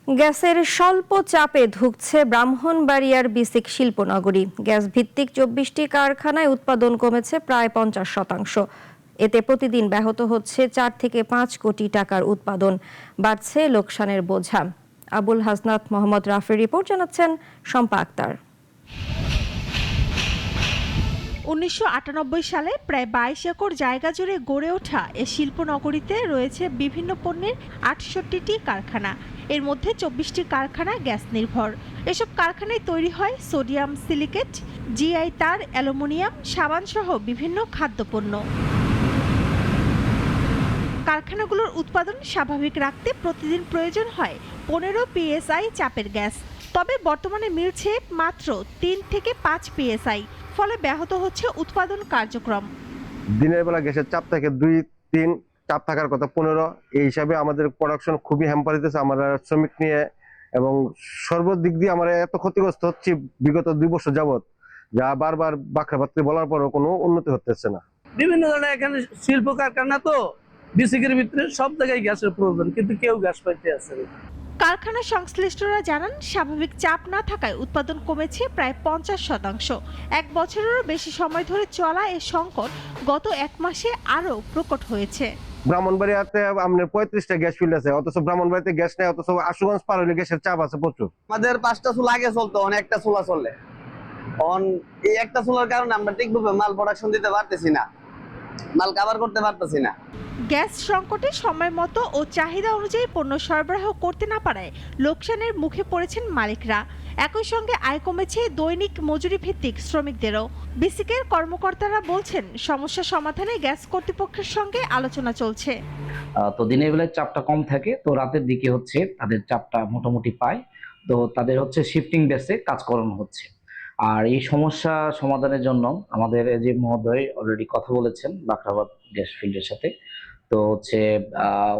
গ্যাসের স্বল্প চাপে ধুঁকছে ব্রাহ্মণবাড়িয়ার বিসিক শিল্পনগরী। গ্যাস ভিত্তিক ২৪টি কারখানায় উৎপাদন কমেছে প্রায় ৫০%। এতে প্রতিদিন ব্যাহত হচ্ছে ৪ থেকে ৫ কোটি টাকার উৎপাদন, বাড়ছে লোকসানের বোঝা। আবুল হাসনাত মোহাম্মদ রাফির রিপোর্ট, জানাচ্ছেন শম্পা আক্তার। ১৯৯৮ সালে প্রায় ২২ একর জায়গা জুড়ে গড়ে ওঠা এ শিল্পনগরীতে রয়েছে বিভিন্ন পণ্যের ৬৮টি কারখানা। এর মধ্যে ২৪টি কারখানা গ্যাস নির্ভর। এসব কারখানায় তৈরি হয় সোডিয়াম সিলিকেট, জিআই তার, অ্যালুমিনিয়াম, সাবান সহ বিভিন্ন খাদ্যপণ্য। কারখানাগুলোর উৎপাদন স্বাভাবিক রাখতে প্রতিদিন প্রয়োজন হয় ১৫ PSI চাপের গ্যাস। তবে বর্তমানে মিলছে মাত্র ৩ থেকে ৫ PSI, ফলে ব্যাহত হচ্ছে উৎপাদন কার্যক্রম। দিনের বেলা গ্যাসের চাপ থাকে ২-৩, চাপ থাকার কথা ১৫। এই হিসাবে আমাদের প্রোডাকশন খুবই হ্যাম্পার হইতেছে। আমরা শ্রমিক নিয়ে এবং সর্বদিক দিয়ে আমরা এত ক্ষতিগ্রস্ত হচ্ছি বিগত ২ বছর যাবৎ, যা বারবার বাখ্যাপাত্রী বলার পরও কোনো উন্নতি হচ্ছে না। বিভিন্ন ধরনের এখানে শিল্প কারখানা, তো বিসিকের ভিতরে সব জায়গায় গ্যাসের প্রয়োজন, কিন্তু কেউ গ্যাস পাইতে আসছে না। কারখানা সংশ্লিষ্টরা জানান, স্বাভাবিক চাপ না থাকায় উৎপাদন কমেছে প্রায় ৫০%। ১ বছরেরও বেশি সময় ধরে চলা এই সংকট গত ১ মাসে আরও প্রকট হয়েছে। ব্রাহ্মণবাড়িয়াতে আপনার ৩৫টা গ্যাস ফিল্ড আছে, অথচ ব্রাহ্মণবাড়িতে গ্যাস নেই, অথচ আশুগঞ্জ পার হলে গ্যাসের চাপ আছে প্রচুর। আমাদের 5টা চুলা আগে চলতো, অনেকটা চুলা চলে। এই একটা চুলার কারণে আমরা ঠিকভাবে মাল প্রোডাকশন দিতে পারতেছি না, মাল কভার করতে পারতেছি না। গ্যাস সংকটে সময় মতো ও চাহিদা অনুযায়ী পণ্য সরবরাহ করতে না পারায় লোকসানের মুখে পড়েছেন মালিকরা। একই সঙ্গে আয় কমেছে দৈনিক মজুরি ভিত্তিক শ্রমিকদেরও। বিসিকের কর্মকর্তারা বলছেন, সমস্যা সমাধানে গ্যাস কর্তৃপক্ষের সঙ্গে আলোচনা চলছে। তো দিনের বেলায় চাপটা কম থাকে, তো রাতের দিকে হচ্ছে তাদের চাপটা মোটামুটি পায়, তো তাদের হচ্ছে শিফটিং বেসে কাজ করানো হচ্ছে। আর এই সমস্যা সমাধানের জন্য আমাদের যে মহোদয় অলরেডি কথা বলেছেন বাখরাবাদ গ্যাস ফিল্ডের সাথে, তো হচ্ছে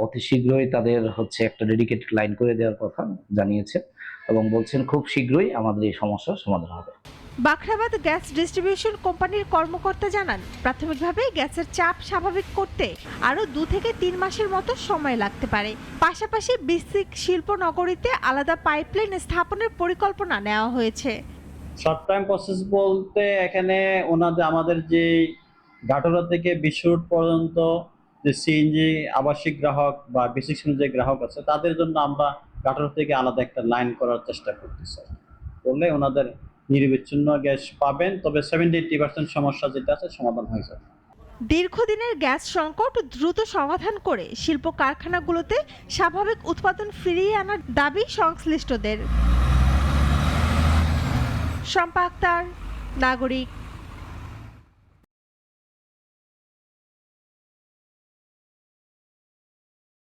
অতি শীঘ্রই তাদের হচ্ছে একটা ডেডিকেটেড লাইন করে দেওয়ার কথা জানিয়েছে এবং বলছেন খুব শীঘ্রই আমাদের এই সমস্যার সমাধান হবে। বাখরাবাদ গ্যাস ডিস্ট্রিবিউশন কোম্পানির কর্মকর্তা জানান, প্রাথমিকভাবে গ্যাসের চাপ স্বাভাবিক করতে আরও ২ থেকে ৩ মাসের মতো সময় লাগতে পারে। পাশাপাশি বিসিক শিল্পনগরীতে আলাদা পাইপলাইন স্থাপনের পরিকল্পনা নেওয়া হয়েছে। শর্ট টাইম প্রসেস বলতে এখানে আমাদের যে গাটোরা থেকে বিশ্বরোড পর্যন্ত যে সিএনজি আবাসিক গ্রাহক বা বেসিক যে গ্রাহক আছে, তাদের জন্য আমরা গাটোরা থেকে আলাদা একটা লাইন করার চেষ্টা করতেছি। বললে ওনাদের নিরবিচ্ছিন্ন গ্যাস পাবেন, তবে 70-80% সমস্যা যেটা আছে সমাধান হয়ে যাবে। দীর্ঘদিনের গ্যাস সংকট দ্রুত সমাধান করে শিল্প কারখানাগুলোতে স্বাভাবিক উৎপাদন ফিরিয়ে আনার দাবি সংশ্লিষ্টদের। শম্পা আক্তার, নাগরিক।